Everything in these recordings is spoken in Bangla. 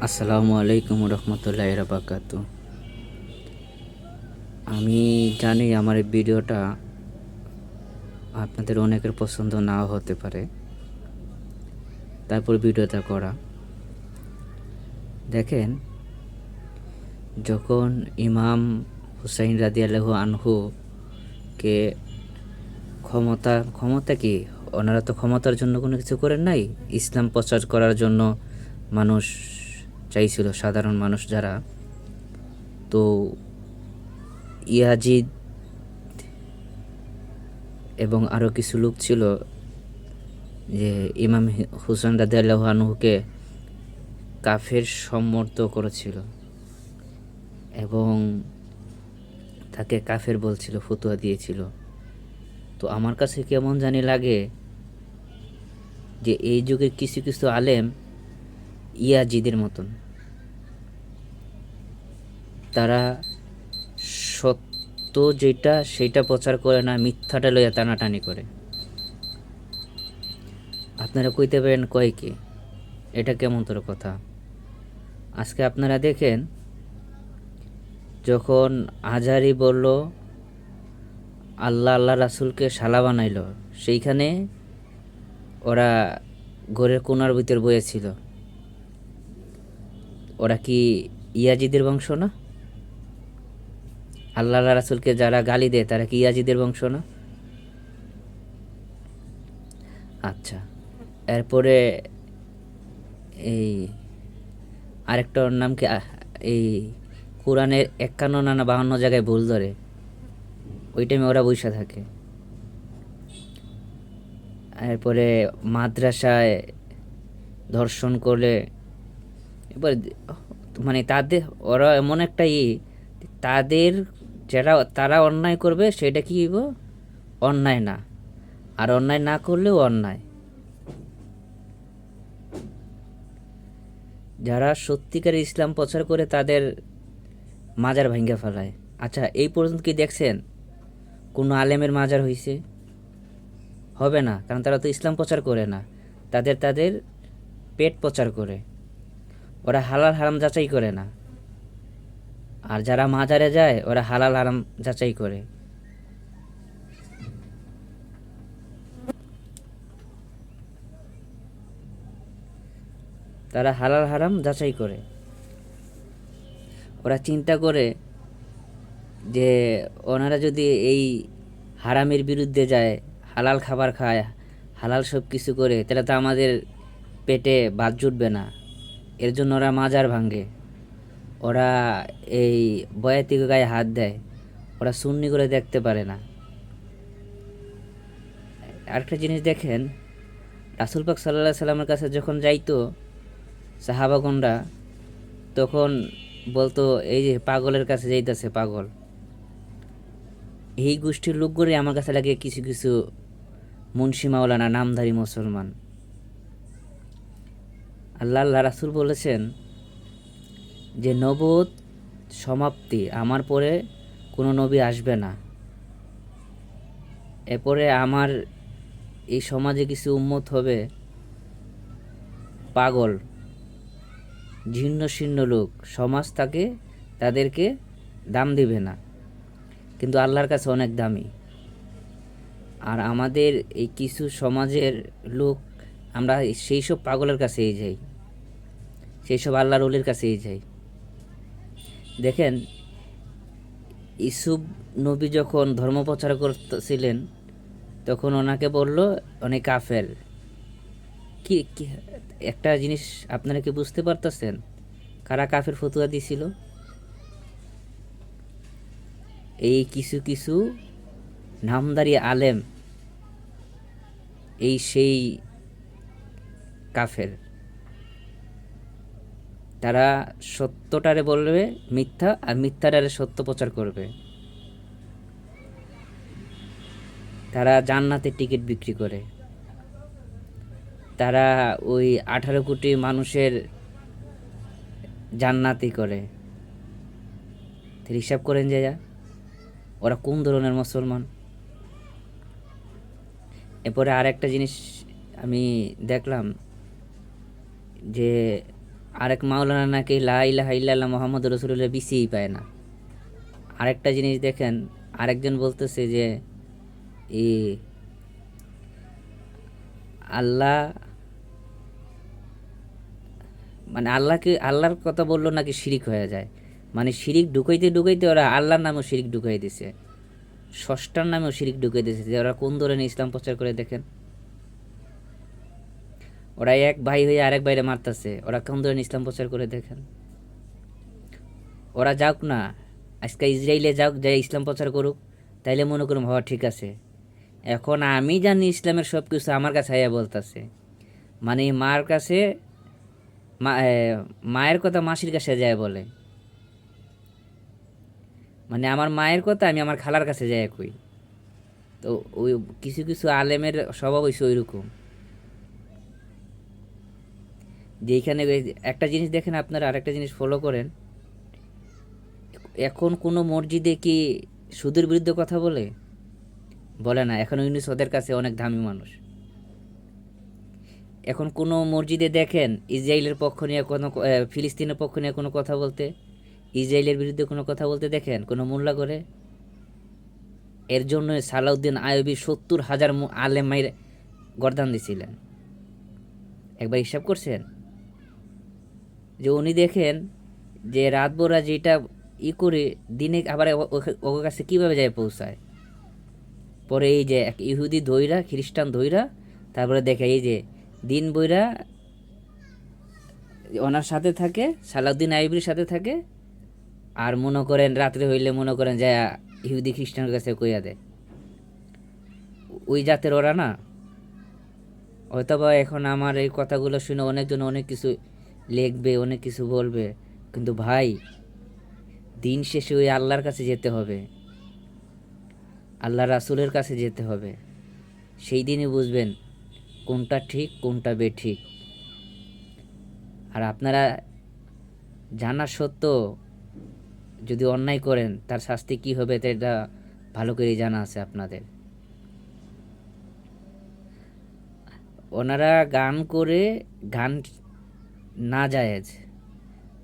আসসালামু আলাইকুম রহমতুল্লাহ বারাকাতু। আমি জানি আমার এই ভিডিওটা আপনাদের অনেকের পছন্দ নাও হতে পারে, তারপর ভিডিওটা করা। দেখেন, যখন ইমাম হুসাইন রাদিয়াল্লাহু আনহুকে ক্ষমতা কি, ওনারা তো ক্ষমতার জন্য কোনো কিছু করেন নাই, ইসলাম প্রচার করার জন্য মানুষ চাইছিল, সাধারণ মানুষ যারা। তো ইয়াজিদ এবং আরও কিছু লোক ছিল যে ইমাম হুসেন রাদিয়াল্লাহু আনহুকে কাফের সম্মত করেছিল এবং তাকে কাফের বলছিল, ফতোয়া দিয়েছিল। তো আমার কাছে কেমন জানি লাগে যে এই যুগের কিছু কিছু আলেম ইয়াজিদের মতন, তারা সত্য যেটা সেটা প্রচার করে না, মিথ্যাটা লইয়া টানাটানি করে। আপনারা কইতে পারেন কয় কি, এটা কেমন তোর কথা? আজকে আপনারা দেখেন, যখন আজহারি বলল আল্লাহ রাসূলকে শালা বানাইল, সেইখানে ওরা ঘরের কোনার ভিতর বয়েছিল। ওরা কি ইয়াজিদের বংশ না? আল্লাহ রাসূলকে যারা গালি দেয় তারা কি ইয়াজিদের বংশ না? আচ্ছা, এরপরে এই আরেকটা ওর নাম কি, এই কোরআনের 51 না 52 জায়গায় ভুল ধরে, ওই টাইমে ওরা বইসা থাকে। এরপরে মাদ্রাসায় ধর্ষণ করলে, এবার মানে তাদের, ওরা এমন একটা তাদের যারা তারা অন্যায় করবে সেটা কি হইব? অন্যায় না, আর অন্যায় না করলেও অন্যায়। যারা সত্যিকার ইসলাম প্রচার করে তাদের মাজার ভাঙ্গা ফেলায়। আচ্ছা, এই পর্যন্ত কি দেখছেন কোনো আলেমের মাজার হইছে? হবে না, কারণ তারা তো ইসলাম প্রচার করে না, তাদের তাদের পেট প্রচার করে। ওরা হালাল হারাম যাচাই করে না। আর যারা মাজারে যায় ওরা হালাল হারাম যাচাই করে। তারা হালাল হারাম যাচাই করে। ওরা চিন্তা করে যে ওনারা যদি এই হারামের বিরুদ্ধে যায়, হালাল খাবার খায়, হালাল সব কিছু করে, তাহলে তো আমাদের পেটে ভাত জুটবে না। এর জন্য ওরা মাজার ভাঙে, ওরা এই বয়াতিকে গায়ে হাত দেয়, ওরা সুন্নি করে দেখতে পারে না। আরেকটা জিনিস দেখেন, রাসূল পাক সাল্লাল্লাহু আলাইহি সাল্লামের কাছে যখন যাইতো সাহাবাগণরা, তখন বলতো এই যে পাগলের কাছে যাইতেছে পাগল। এই গোষ্ঠীর লোকগুলোই আমার কাছে লাগে কিছু কিছু মুন্সি মাওলানা নামধারী মুসলমান। আল্লাহ রাসূল বলেছেন যে নবুয়ত সমাপ্তি, আমার পরে কোনো নবী আসবে না। এরপরে আমার এই সমাজে কিছু উম্মত হবে পাগল, জীর্ণ শীর্ণ লোক, সমাজ তাদেরকে দাম দিবে না, কিন্তু আল্লাহর কাছে অনেক দামি। আর আমাদের এই কিছু সমাজের লোক, আমরা সেই সব পাগলের কাছেই যাই, সেই সব আল্লাহর ওলির কাছেই যাই। দেখেন, ইসুফ নবী যখন ধর্ম প্রচার করতেছিলেন, তখন ওনাকে বলল অনেক কাফের। কি একটা জিনিস আপনারা কি বুঝতে পারতেছেন কারা কাফের ফতুয়া দিছিল? এই কিছু কিছু নামদারি আলেম, এই সেই কাফের। তারা সত্যটারে বলবে মিথ্যা, আর মিথ্যাটারে সত্য প্রচার করবে। তারা জান্নাতের টিকিট বিক্রি করে। তারা ওই 18 কোটি মানুষের জান্নাতি করে। হিসাব করেন যে ওরা কোন ধরনের মুসলমান। এরপরে আরেকটা জিনিস আমি দেখলাম যে আরেক মাওলানা নাকি লা ইলাহা ইল্লাল্লাহ মুহাম্মদ রাসূলুল্লাহ বিসিই পায় না। আরেকটা জিনিস দেখেন, আরেকজন বলতেছে যে এই আল্লাহ মানে আল্লাহর কথা বললো নাকি শিরিক হয়ে যায়। মানে শিরিক ঢুকাইতে ঢুকাইতে ওরা আল্লাহর নামেও শিরিক ঢুকাই দিছে, ষষ্ঠার নামেও শিরিক ঢুকাই দিছে। যে ওরা কোন ধরনের ইসলাম প্রচার করে দেখেন। ওরা এক ভাই হয়ে আরেক ভাইরে মারতেছে, ওরা কোন ধরনের ইসলাম প্রচার করে দেখেন। ওরা যাক না, আজকে ইসরায়েলে যাক, যাই ইসলাম প্রচার করুক, তাইলে মনে করুন হওয়া ঠিক আছে। এখন আমি জানি ইসলামের সব কিছু আমার কাছে আইয়া বলতেছে, মানে মার কাছে মায়ের কথা মাসির কাছে যায় বলে, মানে আমার মায়ের কথা আমি আমার খালার কাছে যাই কই। তো ওই কিছু কিছু আলেমের স্বভাব হয়েছে ওইরকম, যে এইখানে একটা জিনিস দেখেন আপনারা, আরেকটা জিনিস ফলো করেন। এখন কোনো মসজিদে কি সুদের বিরুদ্ধে কথা বলে না। এখন ইউনুস ওদের কাছে অনেক দামি মানুষ। এখন কোনো মসজিদে দেখেন ইসরায়েলের পক্ষ নিয়ে কোনো ফিলিস্তিনের পক্ষ নিয়ে কোনো কথা বলতে, ইসরায়েলের বিরুদ্ধে কোনো কথা বলতে দেখেন কোনো মোল্লা করে? এর জন্য সালাউদ্দিন আইয়ুবী ৭০,০০০ আলেম মাইর গর্দান দিছিলেন। একবার হিসাব করছেন যে উনি দেখেন যে রাতভরা যেটা করে দিনে আবার ওর কাছে কীভাবে যায় পৌঁছায়। পরে এই যে এক ইহুদি ধইরা, খ্রিস্টান ধইরা, তারপরে দেখে এই যে দিন বইরা ওনার সাথে থাকে, সালাউদ্দিন আইয়ুবীর সাথে থাকে, আর মনে করেন রাত্রে হইলে মনে করেন যে ইহুদি খ্রিস্টানের কাছে কইয়া দেয়। ওই জাতের ওরা না। হয়তোবা এখন আমার এই কথাগুলো শুনে অনেকজন অনেক কিছু লিখবে, অনেক কিছু বলবে, কিন্তু ভাই দিন শেষে ওই আল্লাহর কাছে যেতে হবে, আল্লাহ রাসূলের কাছে যেতে হবে। সেই দিনই বুঝবেন কোনটা ঠিক কোনটা বেঠিক। আর আপনারা জানা সত্ত্বেও যদি অন্যায় করেন তার শাস্তি কি হবে এটা ভালো করেই জানা আছে আপনাদের। ওনারা গান করে, গান না জায়েজ।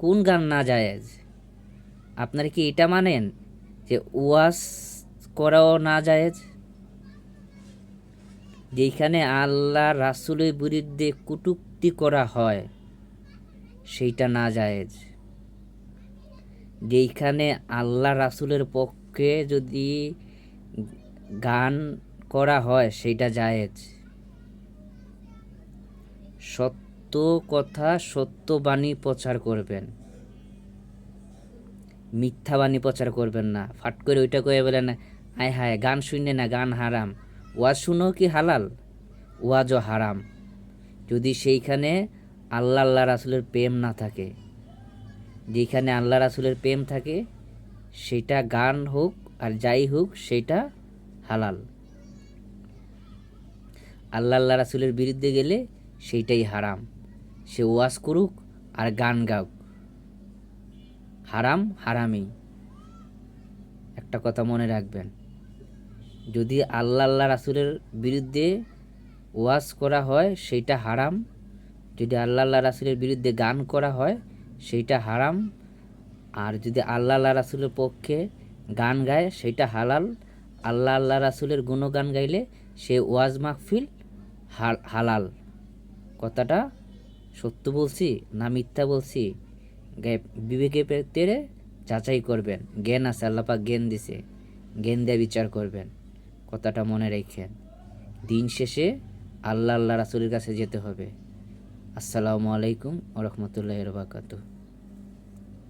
কোন গান না জায়েজ? আপনারা কি এটা মানেন যে ওয়াজ করাও না জায়েজ? যেখানে আল্লাহ রাসূলের বিরুদ্ধে কটূক্তি করা হয় সেইটা না জায়েজ। যেইখানে আল্লাহ রাসূলের পক্ষে যদি গান করা হয় সেইটা জায়েজ। সত্য কথা, সত্য বাণী প্রচার করবেন, মিথ্যা বাণী প্রচার করবেন না। ফাট করে ওইটা কয়ে বলেন আয় হায় গান শুনে না, গান হারাম। ওয়াজ শুনো কি হালাল? ওয়াজও হারাম যদি সেইখানে আল্লাহ রাসূলের প্রেম না থাকে। যেখানে আল্লাহ রাসূলের প্রেম থাকে সেটা গান হোক আর যাই হোক সেটা হালাল। আল্লাহ রাসূলের বিরুদ্ধে গেলে সেইটাই হারাম। সে ওয়াজ করুক আর গান গাউক, হারাম হারামই। একটা কথা মনে রাখবেন, যদি আল্লাহ রাসূলের বিরুদ্ধে ওয়াজ করা হয় সেইটা হারাম, যদি আল্লাহ রাসূলের বিরুদ্ধে গান করা হয় সেইটা হারাম, আর যদি আল্লাহ রাসূলের পক্ষে গান গায় সেইটা হালাল। আল্লাহ রাসূলের গুণগান গাইলে সে ওয়াজ মাহফিল হালাল। কথাটা সত্য বলছি না মিথ্যা বলছি বিবেকে পেতে যাচাই করবেন। জ্ঞান আছে, আল্লাহ পাক জ্ঞান দিছে, জ্ঞান দিয়ে বিচার করবেন। কথাটা মনে রাখেন, দিন শেষে আল্লাহ রাসূলের কাছে যেতে হবে। আসসালামু আলাইকুম ওয়া রাহমাতুল্লাহি ওয়া বারাকাতুহু।